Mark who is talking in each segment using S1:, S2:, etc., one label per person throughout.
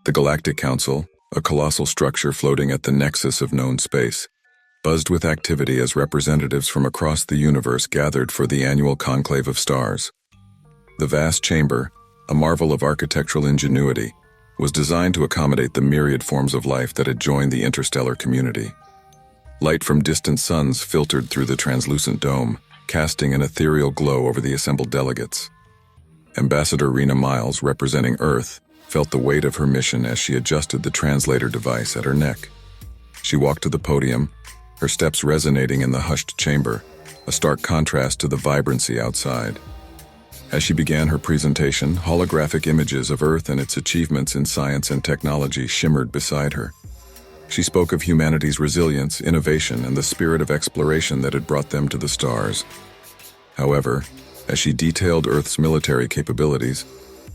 S1: The Galactic Council, a colossal structure floating at the nexus of known space, buzzed with activity as representatives from across the universe gathered for the annual conclave of stars. The vast chamber, a marvel of architectural ingenuity, was designed to accommodate the myriad forms of life that had joined the interstellar community. Light from distant suns filtered through the translucent dome, casting an ethereal glow over the assembled delegates. Ambassador Rena Miles, representing Earth, felt the weight of her mission as she adjusted the translator device at her neck. She walked to the podium, her steps resonating in the hushed chamber, a stark contrast to the vibrancy outside. As she began her presentation, holographic images of Earth and its achievements in science and technology shimmered beside her. She spoke of humanity's resilience, innovation, and the spirit of exploration that had brought them to the stars. However, as she detailed Earth's military capabilities,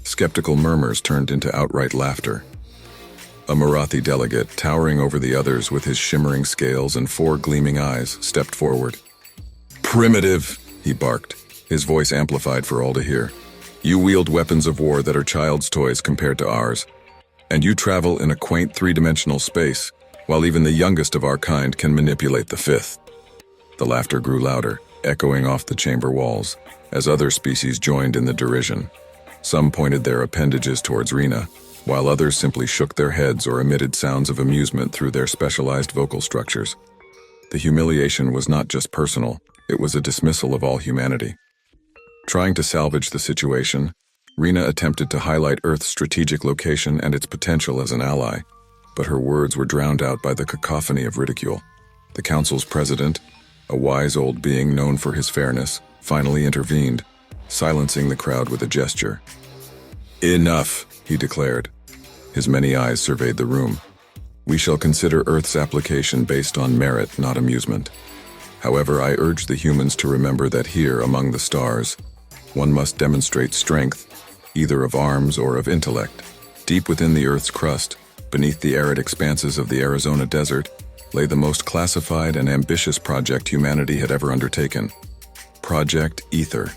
S1: skeptical murmurs turned into outright laughter. A Marathi delegate, towering over the others with his shimmering scales and 4 gleaming eyes, stepped forward. "Primitive," he barked, his voice amplified for all to hear. "You wield weapons of war that are child's toys compared to ours, and you travel in a quaint 3-dimensional space, while even the youngest of our kind can manipulate the 5th. The laughter grew louder, echoing off the chamber walls, as other species joined in the derision. Some pointed their appendages towards Rena, while others simply shook their heads or emitted sounds of amusement through their specialized vocal structures. The humiliation was not just personal, it was a dismissal of all humanity. Trying to salvage the situation, Rena attempted to highlight Earth's strategic location and its potential as an ally, but her words were drowned out by the cacophony of ridicule. The Council's president, a wise old being known for his fairness, finally intervened, silencing the crowd with a gesture. "Enough," he declared. His many eyes surveyed the room. "We shall consider Earth's application based on merit, not amusement. However, I urge the humans to remember that here, among the stars, one must demonstrate strength, either of arms or of intellect. Deep within the Earth's crust, beneath the arid expanses of the Arizona desert, lay the most classified and ambitious project humanity had ever undertaken. Project Ether.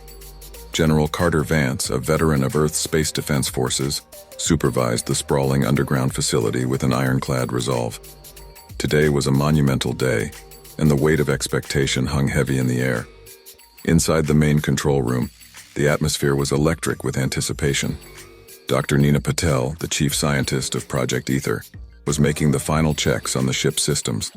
S1: General Carter Vance, a veteran of Earth's Space Defense Forces, supervised the sprawling underground facility with an ironclad resolve. Today was a monumental day, and the weight of expectation hung heavy in the air. Inside the main control room, the atmosphere was electric with anticipation. Dr. Nina Patel, the chief scientist of Project Ether, was making the final checks on the ship's systems.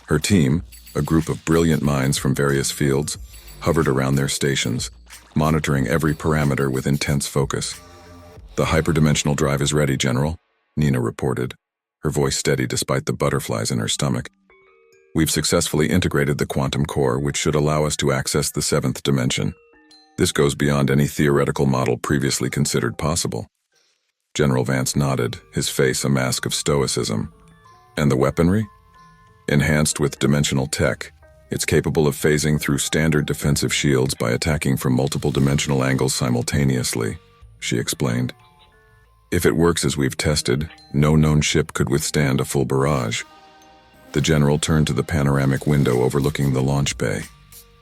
S1: Her team, a group of brilliant minds from various fields, hovered around their stations, monitoring every parameter with intense focus. "The hyperdimensional drive is ready, General," Nina reported, her voice steady despite the butterflies in her stomach. "We've successfully integrated the quantum core, which should allow us to access the 7th dimension. This goes beyond any theoretical model previously considered possible." General Vance nodded, his face a mask of stoicism. "And the weaponry? Enhanced with dimensional tech, it's capable of phasing through standard defensive shields by attacking from multiple dimensional angles simultaneously," she explained. "If it works as we've tested, no known ship could withstand a full barrage." The general turned to the panoramic window overlooking the launch bay.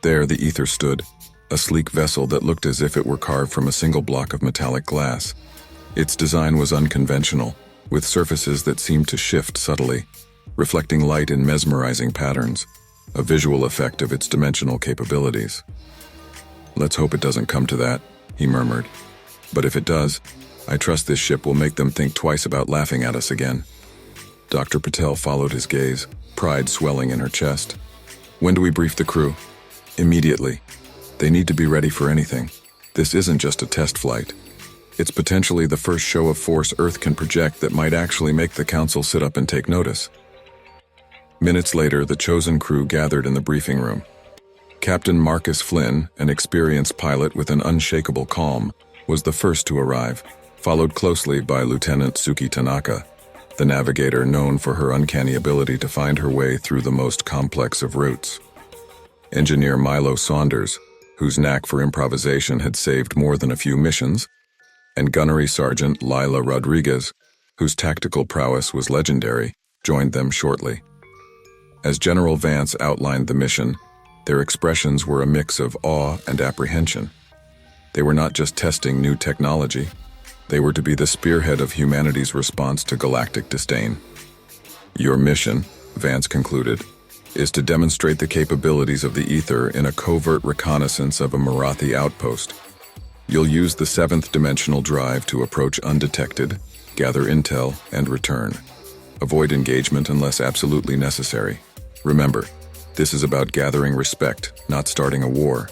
S1: There the Ether stood, a sleek vessel that looked as if it were carved from a single block of metallic glass. Its design was unconventional, with surfaces that seemed to shift subtly, reflecting light in mesmerizing patterns, a visual effect of its dimensional capabilities. "Let's hope it doesn't come to that," he murmured. "But if it does, I trust this ship will make them think twice about laughing at us again." Dr. Patel followed his gaze, pride swelling in her chest. "When do we brief the crew?" "Immediately. They need to be ready for anything. This isn't just a test flight. It's potentially the first show of force Earth can project that might actually make the Council sit up and take notice." Minutes later, the chosen crew gathered in the briefing room. Captain Marcus Flynn, an experienced pilot with an unshakable calm, was the first to arrive, followed closely by Lieutenant Suki Tanaka, the navigator known for her uncanny ability to find her way through the most complex of routes. Engineer Milo Saunders, whose knack for improvisation had saved more than a few missions, and Gunnery Sergeant Lila Rodriguez, whose tactical prowess was legendary, joined them shortly. As General Vance outlined the mission, their expressions were a mix of awe and apprehension. They were not just testing new technology, They were to be the spearhead of humanity's response to galactic disdain. Your mission, Vance concluded, is to demonstrate the capabilities of the Ether in a covert reconnaissance of a Marathi outpost. You'll use the seventh dimensional drive to approach undetected, gather intel, and return. Avoid engagement unless absolutely necessary. Remember, this is about gathering respect, not starting a war.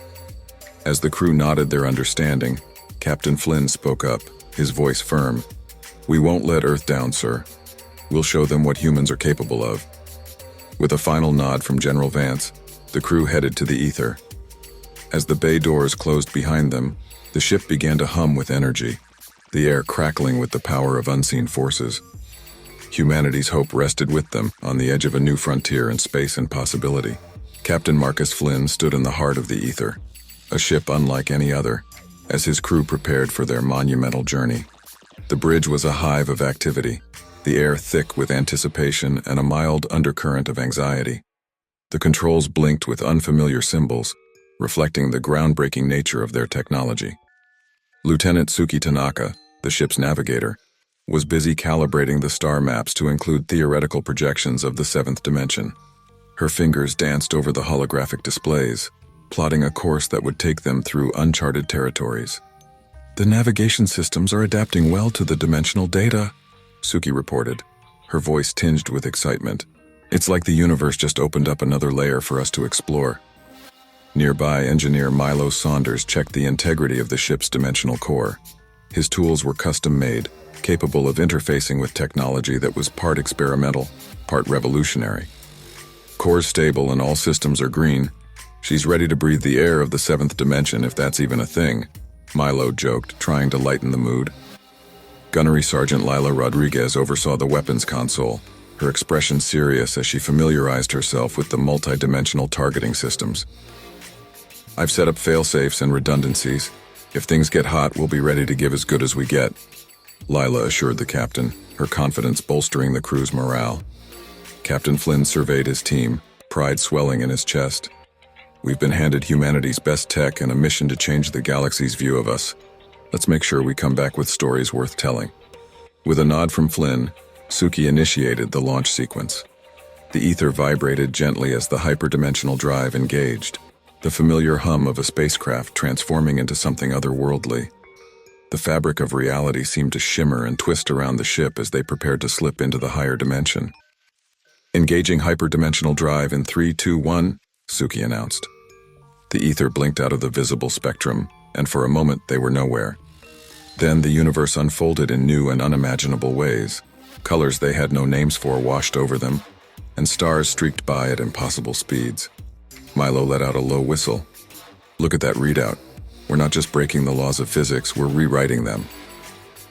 S1: As the crew nodded their understanding, Captain Flynn spoke up, his voice firm. "We won't let Earth down, sir. We'll show them what humans are capable of." With a final nod from General Vance, the crew headed to the Ether. As the bay doors closed behind them, the ship began to hum with energy, the air crackling with the power of unseen forces. Humanity's hope rested with them on the edge of a new frontier in space and possibility. Captain Marcus Flynn stood in the heart of the Ether, a ship unlike any other, as his crew prepared for their monumental journey. The bridge was a hive of activity, the air thick with anticipation and a mild undercurrent of anxiety. The controls blinked with unfamiliar symbols, reflecting the groundbreaking nature of their technology. Lieutenant Suki Tanaka, the ship's navigator, was busy calibrating the star maps to include theoretical projections of the seventh dimension. Her fingers danced over the holographic displays, plotting a course that would take them through uncharted territories. "The navigation systems are adapting well to the dimensional data," Suki reported, her voice tinged with excitement. "It's like the universe just opened up another layer for us to explore." Nearby, engineer Milo Saunders checked the integrity of the ship's dimensional core. His tools were custom-made, capable of interfacing with technology that was part experimental, part revolutionary. "Core's stable and all systems are green. She's ready to breathe the air of the seventh dimension if that's even a thing," Milo joked, trying to lighten the mood. Gunnery Sergeant Lila Rodriguez oversaw the weapons console, her expression serious as she familiarized herself with the multi-dimensional targeting systems. "I've set up fail-safes and redundancies. If things get hot, we'll be ready to give as good as we get," Lila assured the captain, her confidence bolstering the crew's morale. Captain Flynn surveyed his team, pride swelling in his chest. "We've been handed humanity's best tech and a mission to change the galaxy's view of us. Let's make sure we come back with stories worth telling." With a nod from Flynn, Suki initiated the launch sequence. The Ether vibrated gently as the hyperdimensional drive engaged, the familiar hum of a spacecraft transforming into something otherworldly. The fabric of reality seemed to shimmer and twist around the ship as they prepared to slip into the higher dimension. "Engaging hyperdimensional drive in 3, 2, 1, Suki announced. The Ether blinked out of the visible spectrum, and for a moment they were nowhere. Then the universe unfolded in new and unimaginable ways. Colors they had no names for washed over them, and stars streaked by at impossible speeds. Milo let out a low whistle. "Look at that readout. We're not just breaking the laws of physics, we're rewriting them."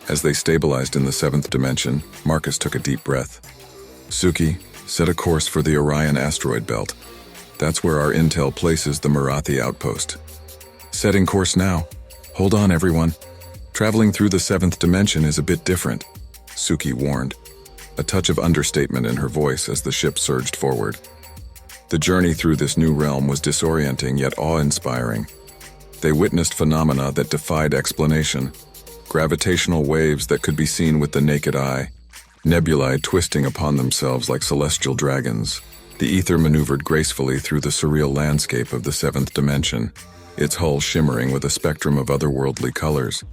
S1: As they stabilized in the seventh dimension, Marcus took a deep breath. "Suki, set a course for the Orion asteroid belt. That's where our intel places the Marathi outpost." "Setting course now. Hold on, everyone. Traveling through the seventh dimension is a bit different," Suki warned, a touch of understatement in her voice as the ship surged forward. The journey through this new realm was disorienting yet awe-inspiring. They witnessed phenomena that defied explanation, gravitational waves that could be seen with the naked eye, nebulae twisting upon themselves like celestial dragons. The Ether maneuvered gracefully through the surreal landscape of the seventh dimension, its hull shimmering with a spectrum of otherworldly colors.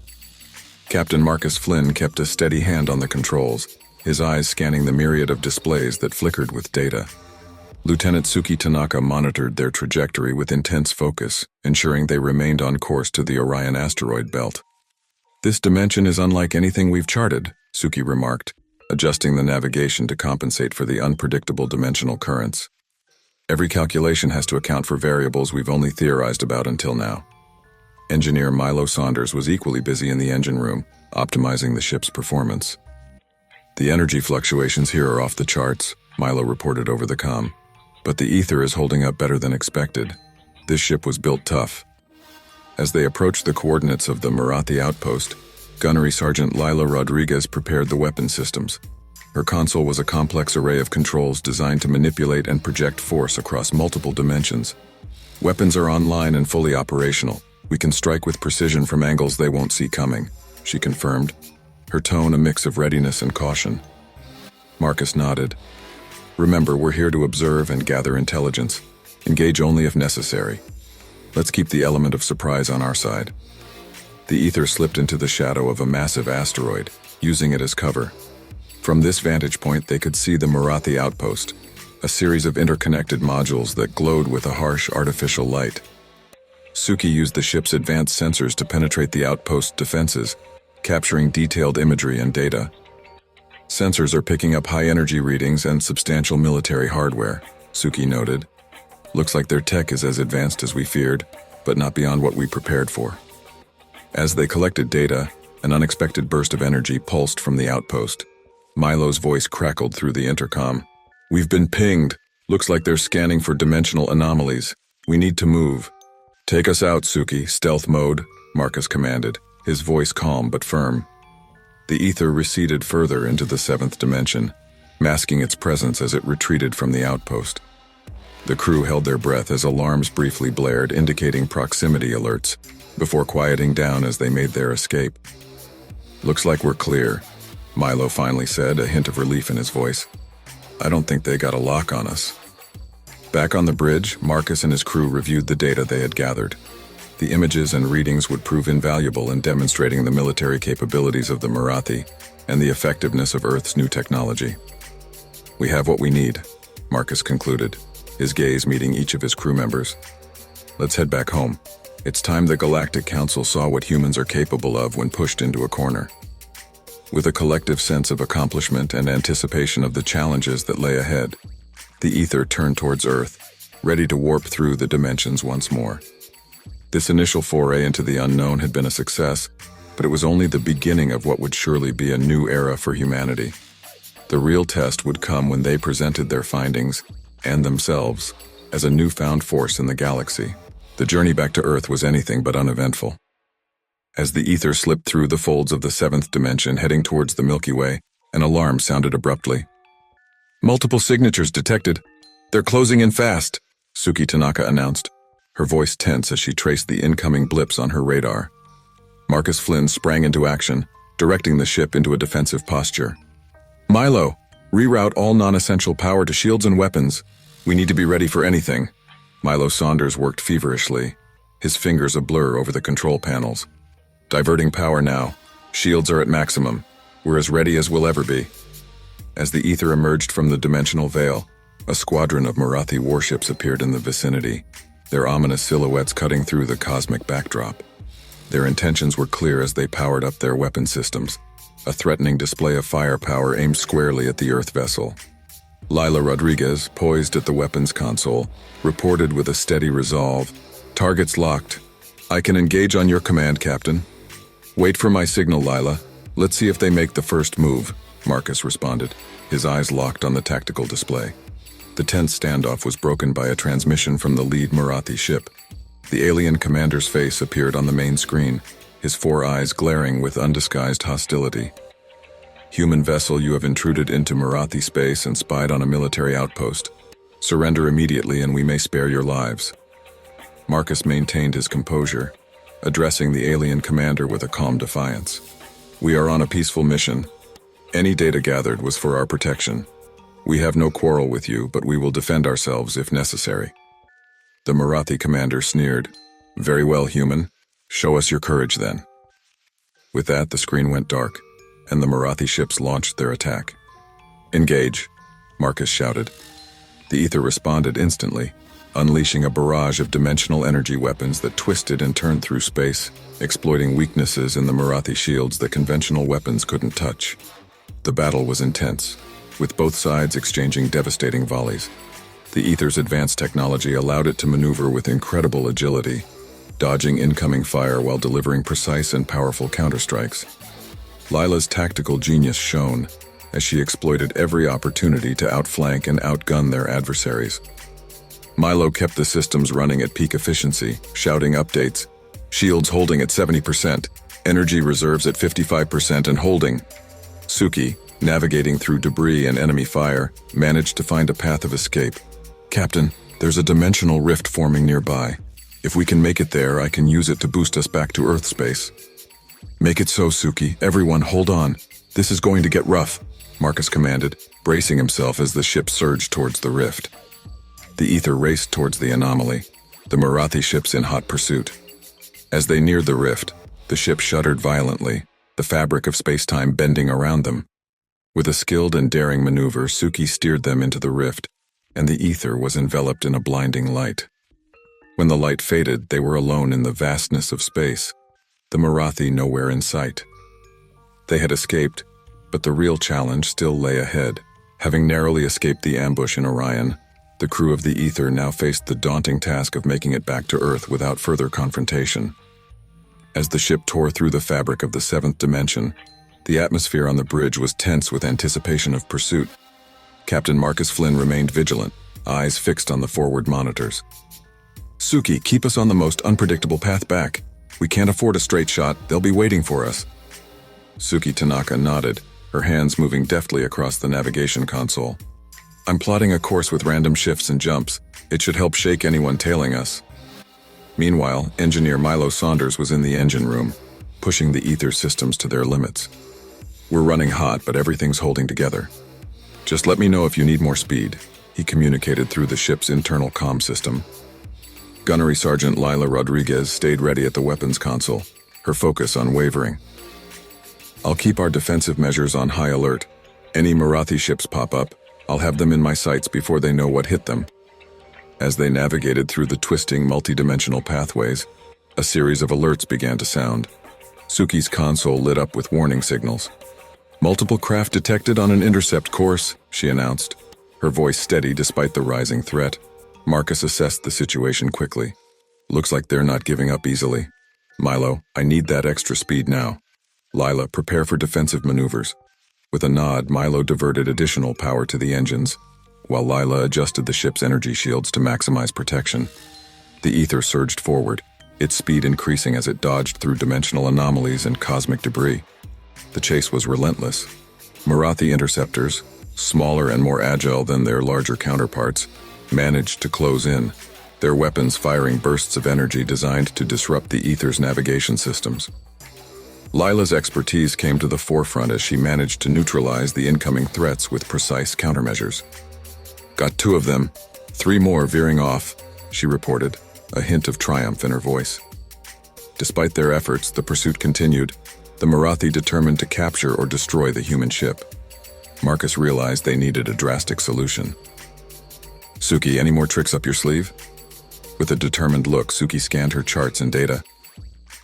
S1: Captain Marcus Flynn kept a steady hand on the controls, his eyes scanning the myriad of displays that flickered with data. Lieutenant Suki Tanaka monitored their trajectory with intense focus, ensuring they remained on course to the Orion asteroid belt. "This dimension is unlike anything we've charted," Suki remarked, adjusting the navigation to compensate for the unpredictable dimensional currents. "Every calculation has to account for variables we've only theorized about until now." Engineer Milo Saunders was equally busy in the engine room, optimizing the ship's performance. "The energy fluctuations here are off the charts," Milo reported over the comm. "But the Ether is holding up better than expected. This ship was built tough." As they approached the coordinates of the Marathi outpost, Gunnery Sergeant Lila Rodriguez prepared the weapon systems. Her console was a complex array of controls designed to manipulate and project force across multiple dimensions. "Weapons are online and fully operational. We can strike with precision from angles they won't see coming," she confirmed, her tone a mix of readiness and caution. Marcus nodded. Remember, we're here to observe and gather intelligence. Engage only if necessary. Let's keep the element of surprise on our side. The ether slipped into the shadow of a massive asteroid, using it as cover. From this vantage point, they could see the Marathi outpost, a series of interconnected modules that glowed with a harsh artificial light. Suki used the ship's advanced sensors to penetrate the outpost's defenses, capturing detailed imagery and data. Sensors are picking up high-energy readings and substantial military hardware, Suki noted. Looks like their tech is as advanced as we feared, but not beyond what we prepared for. As they collected data, an unexpected burst of energy pulsed from the outpost. Milo's voice crackled through the intercom. We've been pinged. Looks like they're scanning for dimensional anomalies. We need to move. Take us out, Suki. Stealth mode, Marcus commanded, his voice calm but firm. The ether receded further into the seventh dimension, masking its presence as it retreated from the outpost. The crew held their breath as alarms briefly blared, indicating proximity alerts, before quieting down as they made their escape. Looks like we're clear, Milo finally said, a hint of relief in his voice. I don't think they got a lock on us. Back on the bridge, Marcus and his crew reviewed the data they had gathered. The images and readings would prove invaluable in demonstrating the military capabilities of the Marathi and the effectiveness of Earth's new technology. We have what we need, Marcus concluded, his gaze meeting each of his crew members. Let's head back home. It's time the Galactic Council saw what humans are capable of when pushed into a corner. With a collective sense of accomplishment and anticipation of the challenges that lay ahead, the ether turned towards Earth, ready to warp through the dimensions once more. This initial foray into the unknown had been a success, but it was only the beginning of what would surely be a new era for humanity. The real test would come when they presented their findings, and themselves, as a newfound force in the galaxy. The journey back to Earth was anything but uneventful. As the ether slipped through the folds of the seventh dimension heading towards the Milky Way, an alarm sounded abruptly. Multiple signatures detected. They're closing in fast, Suki Tanaka announced, her voice tense as she traced the incoming blips on her radar. Marcus Flynn sprang into action, directing the ship into a defensive posture. Milo, reroute all non-essential power to shields and weapons. We need to be ready for anything. Milo Saunders worked feverishly, his fingers a blur over the control panels. Diverting power now. Shields are at maximum. We're as ready as we'll ever be. As the ether emerged from the dimensional veil, a squadron of Marathi warships appeared in the vicinity, their ominous silhouettes cutting through the cosmic backdrop. Their intentions were clear as they powered up their weapon systems, a threatening display of firepower aimed squarely at the Earth vessel. Lila Rodriguez, poised at the weapons console, reported with a steady resolve, "Targets locked. I can engage on your command, Captain." "Wait for my signal, Lila. Let's see if they make the first move," Marcus responded, his eyes locked on the tactical display. The tense standoff was broken by a transmission from the lead Marathi ship. The alien commander's face appeared on the main screen, his four eyes glaring with undisguised hostility. "Human vessel, you have intruded into Marathi space and spied on a military outpost. Surrender immediately and we may spare your lives." Marcus maintained his composure, addressing the alien commander with a calm defiance. "We are on a peaceful mission. Any data gathered was for our protection. We have no quarrel with you, but we will defend ourselves if necessary." The Marathi commander sneered. "Very well, human. Show us your courage then." With that, the screen went dark, and the Marathi ships launched their attack. "Engage," Marcus shouted. The ether responded instantly, unleashing a barrage of dimensional energy weapons that twisted and turned through space, exploiting weaknesses in the Marathi shields that conventional weapons couldn't touch. The battle was intense, with both sides exchanging devastating volleys. The ether's advanced technology allowed it to maneuver with incredible agility, dodging incoming fire while delivering precise and powerful counterstrikes. Lila's tactical genius shone as she exploited every opportunity to outflank and outgun their adversaries. Milo kept the systems running at peak efficiency, shouting updates. "Shields holding at 70%, energy reserves at 55% and holding." Suki, navigating through debris and enemy fire, managed to find a path of escape. "Captain, there's a dimensional rift forming nearby. If we can make it there, I can use it to boost us back to Earth space." Make it so, Suki. Everyone, hold on. This is going to get rough, Marcus commanded, bracing himself as the ship surged towards the rift. The ether raced towards the anomaly, the Marathi ships in hot pursuit. As they neared the rift, the ship shuddered violently, the fabric of space-time bending around them. With a skilled and daring maneuver, Suki steered them into the rift, and the ether was enveloped in a blinding light. When the light faded, they were alone in the vastness of space, the Marathi nowhere in sight. They had escaped, but the real challenge still lay ahead. Having narrowly escaped the ambush in Orion, the crew of the Ether now faced the daunting task of making it back to Earth without further confrontation. As the ship tore through the fabric of the seventh dimension, the atmosphere on the bridge was tense with anticipation of pursuit. Captain Marcus Flynn remained vigilant, eyes fixed on the forward monitors. "Suki, keep us on the most unpredictable path back. We can't afford a straight shot, they'll be waiting for us." Suki Tanaka nodded, her hands moving deftly across the navigation console. "I'm plotting a course with random shifts and jumps. It should help shake anyone tailing us." Meanwhile, engineer Milo Saunders was in the engine room, pushing the ether systems to their limits. "We're running hot, but everything's holding together. Just let me know if you need more speed," he communicated through the ship's internal comm system. Gunnery Sergeant Lila Rodriguez stayed ready at the weapons console, her focus unwavering. "I'll keep our defensive measures on high alert. Any Marathi ships pop up, I'll have them in my sights before they know what hit them." As they navigated through the twisting multidimensional pathways, a series of alerts began to sound. Suki's console lit up with warning signals. "Multiple craft detected on an intercept course," she announced, her voice steady despite the rising threat. Marcus assessed the situation quickly. "Looks like they're not giving up easily. Milo, I need that extra speed now. Lila, prepare for defensive maneuvers." With a nod, Milo diverted additional power to the engines, while Lila adjusted the ship's energy shields to maximize protection. The ether surged forward, its speed increasing as it dodged through dimensional anomalies and cosmic debris. The chase was relentless. Marathi interceptors, smaller and more agile than their larger counterparts, managed to close in, their weapons firing bursts of energy designed to disrupt the ether's navigation systems. Lila's expertise came to the forefront as she managed to neutralize the incoming threats with precise countermeasures. "Got 2 of them, 3 more veering off," she reported, a hint of triumph in her voice. Despite their efforts, the pursuit continued, the Marathi determined to capture or destroy the human ship. Marcus realized they needed a drastic solution. "Suki, any more tricks up your sleeve?" With a determined look, Suki scanned her charts and data.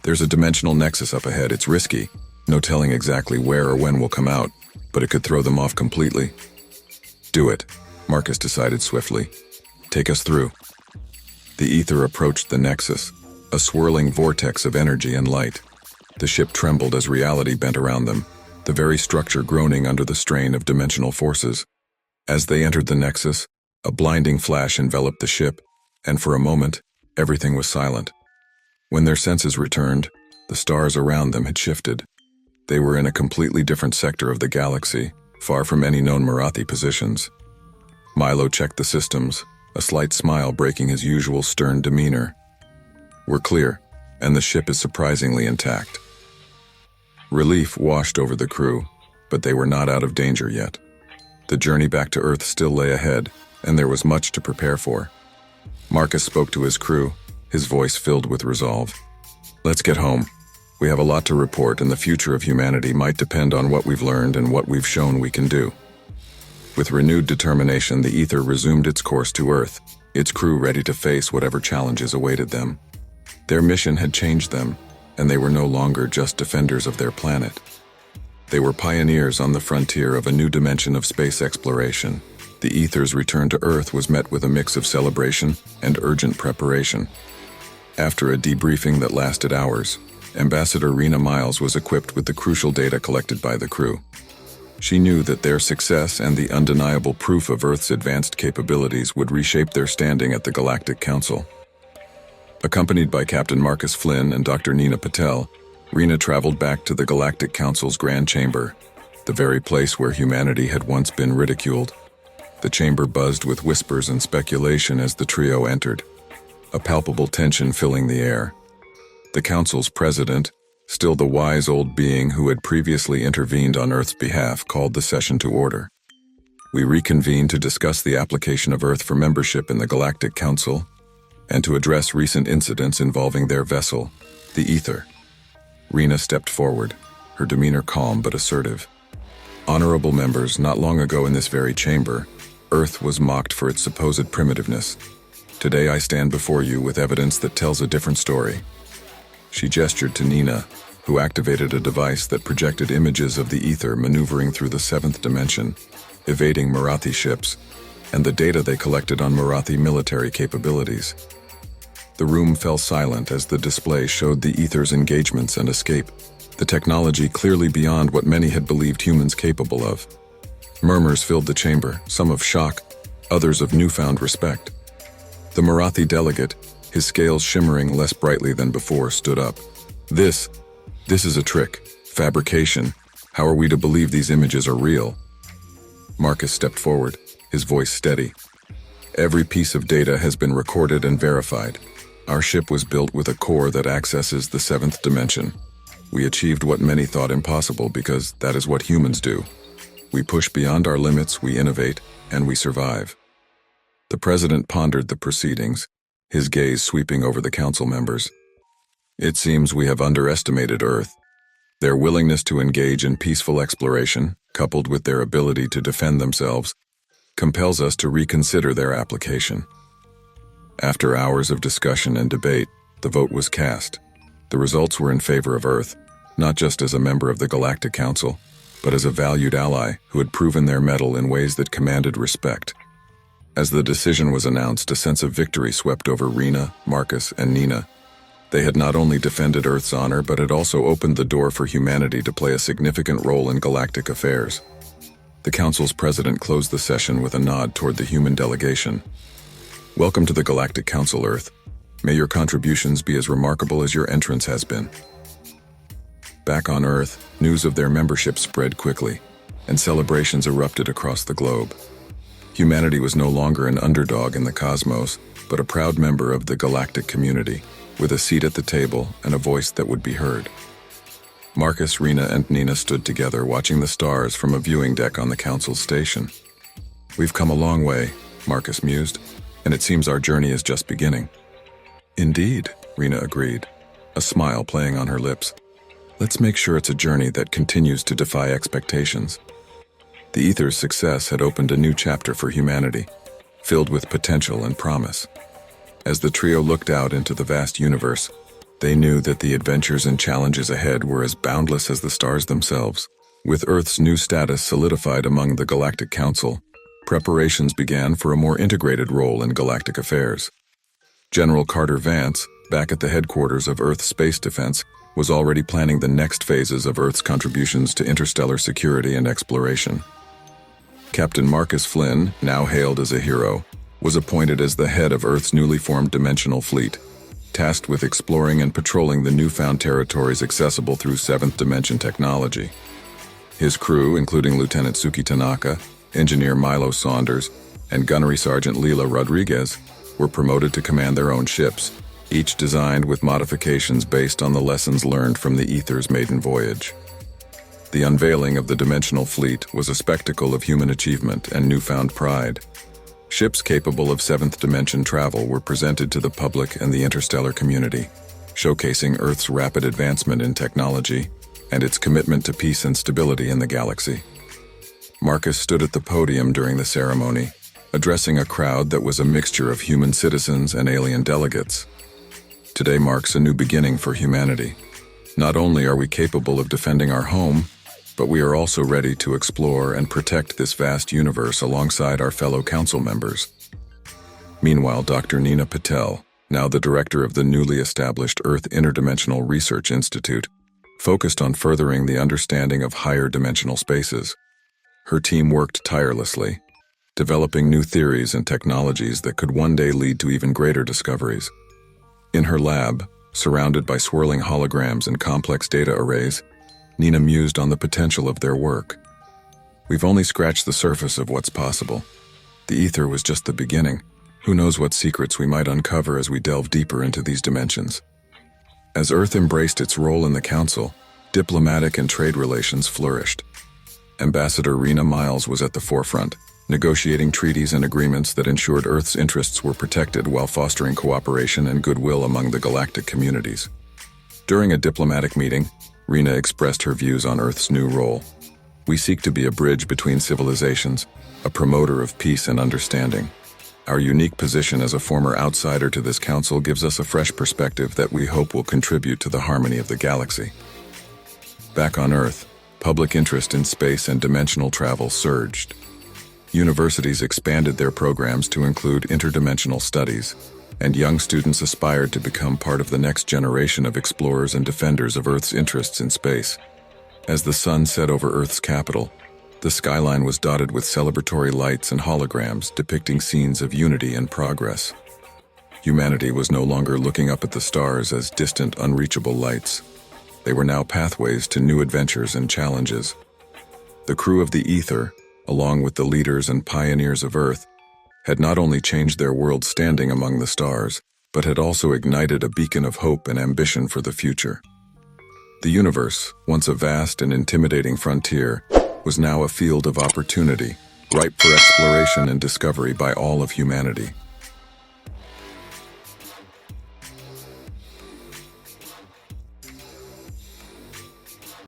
S1: "There's a dimensional nexus up ahead. It's risky. No telling exactly where or when we'll come out, but it could throw them off completely." "Do it," Marcus decided swiftly. "Take us through." The ether approached the nexus, a swirling vortex of energy and light. The ship trembled as reality bent around them, the very structure groaning under the strain of dimensional forces. As they entered the nexus, a blinding flash enveloped the ship, and for a moment, everything was silent. When their senses returned, the stars around them had shifted. They were in a completely different sector of the galaxy, far from any known Marathi positions. Milo checked the systems, a slight smile breaking his usual stern demeanor. "We're clear, and the ship is surprisingly intact." Relief washed over the crew, but they were not out of danger yet. The journey back to Earth still lay ahead, and there was much to prepare for. Marcus spoke to his crew, his voice filled with resolve. "Let's get home. We have a lot to report, and the future of humanity might depend on what we've learned and what we've shown we can do." With renewed determination, the ether resumed its course to Earth, its crew ready to face whatever challenges awaited them. Their mission had changed them, and they were no longer just defenders of their planet. They were pioneers on the frontier of a new dimension of space exploration. The ether's return to Earth was met with a mix of celebration and urgent preparation. After a debriefing that lasted hours, Ambassador Rena Miles was equipped with the crucial data collected by the crew. She knew that their success and the undeniable proof of Earth's advanced capabilities would reshape their standing at the Galactic Council. Accompanied by Captain Marcus Flynn and Dr. Nina Patel, Rena traveled back to the Galactic Council's Grand Chamber, the very place where humanity had once been ridiculed. The chamber buzzed with whispers and speculation as the trio entered, a palpable tension filling the air. The council's president, Still, the wise old being who had previously intervened on Earth's behalf called the session to order. We reconvened to discuss the application of Earth for membership in the Galactic Council and to address recent incidents involving their vessel, the Ether. Rena stepped forward, her demeanor calm but assertive. Honorable members, not long ago in this very chamber, Earth was mocked for its supposed primitiveness. Today I stand before you with evidence that tells a different story. She gestured to Nina, who activated a device that projected images of the Ether maneuvering through the seventh dimension, evading Marathi ships, and the data they collected on Marathi military capabilities. The room fell silent as the display showed the Ether's engagements and escape, the technology clearly beyond what many had believed humans capable of. Murmurs filled the chamber, some of shock, others of newfound respect. The Marathi delegate, his scales shimmering less brightly than before, stood up. This is a trick, fabrication. How are we to believe these images are real? Marcus stepped forward, his voice steady. Every piece of data has been recorded and verified. Our ship was built with a core that accesses the seventh dimension. We achieved what many thought impossible because that is what humans do. We push beyond our limits, we innovate, and we survive. The president pondered the proceedings, his gaze sweeping over the council members. It seems we have underestimated Earth. Their willingness to engage in peaceful exploration, coupled with their ability to defend themselves, compels us to reconsider their application. After hours of discussion and debate, the vote was cast. The results were in favor of Earth, not just as a member of the Galactic Council, but as a valued ally who had proven their mettle in ways that commanded respect. As the decision was announced, a sense of victory swept over Rena, Marcus, and Nina. They had not only defended Earth's honor, but had also opened the door for humanity to play a significant role in galactic affairs. The Council's president closed the session with a nod toward the human delegation. Welcome to the Galactic Council, Earth. May your contributions be as remarkable as your entrance has been. Back on Earth, news of their membership spread quickly, and celebrations erupted across the globe. Humanity was no longer an underdog in the cosmos, but a proud member of the galactic community, with a seat at the table and a voice that would be heard. Marcus, Rena, and Nina stood together watching the stars from a viewing deck on the council's station. We've come a long way, Marcus mused, and it seems our journey is just beginning. Indeed, Rena agreed, a smile playing on her lips. Let's make sure it's a journey that continues to defy expectations. The Ether's success had opened a new chapter for humanity, filled with potential and promise. As the trio looked out into the vast universe, they knew that the adventures and challenges ahead were as boundless as the stars themselves. With Earth's new status solidified among the Galactic Council, preparations began for a more integrated role in galactic affairs. General Carter Vance, back at the headquarters of Earth Space Defense, was already planning the next phases of Earth's contributions to interstellar security and exploration. Captain Marcus Flynn, now hailed as a hero, was appointed as the head of Earth's newly formed dimensional fleet, tasked with exploring and patrolling the newfound territories accessible through seventh dimension technology. His crew, including Lieutenant Suki Tanaka, Engineer Milo Saunders, and Gunnery Sergeant Leela Rodriguez, were promoted to command their own ships, each designed with modifications based on the lessons learned from the Ether's maiden voyage. The unveiling of the dimensional fleet was a spectacle of human achievement and newfound pride. Ships capable of seventh dimension travel were presented to the public and the interstellar community, showcasing Earth's rapid advancement in technology and its commitment to peace and stability in the galaxy. Marcus stood at the podium during the ceremony, addressing a crowd that was a mixture of human citizens and alien delegates. Today marks a new beginning for humanity. Not only are we capable of defending our home, but we are also ready to explore and protect this vast universe alongside our fellow council members. Meanwhile, Dr. Nina Patel, now the director of the newly established Earth Interdimensional Research Institute, focused on furthering the understanding of higher dimensional spaces. Her team worked tirelessly, developing new theories and technologies that could one day lead to even greater discoveries. In her lab, surrounded by swirling holograms and complex data arrays, Nina mused on the potential of their work. We've only scratched the surface of what's possible. The Ether was just the beginning. Who knows what secrets we might uncover as we delve deeper into these dimensions. As Earth embraced its role in the Council, diplomatic and trade relations flourished. Ambassador Rena Miles was at the forefront, negotiating treaties and agreements that ensured Earth's interests were protected while fostering cooperation and goodwill among the galactic communities. During a diplomatic meeting, Rena expressed her views on Earth's new role. "We seek to be a bridge between civilizations, a promoter of peace and understanding. Our unique position as a former outsider to this council gives us a fresh perspective that we hope will contribute to the harmony of the galaxy." Back on Earth, public interest in space and dimensional travel surged. Universities expanded their programs to include interdimensional studies, and young students aspired to become part of the next generation of explorers and defenders of Earth's interests in space. As the sun set over Earth's capital, the skyline was dotted with celebratory lights and holograms depicting scenes of unity and progress. Humanity was no longer looking up at the stars as distant, unreachable lights. They were now pathways to new adventures and challenges. The crew of the Ether, along with the leaders and pioneers of Earth, had not only changed their world's standing among the stars, but had also ignited a beacon of hope and ambition for the future. The universe, once a vast and intimidating frontier, was now a field of opportunity, ripe for exploration and discovery by all of humanity.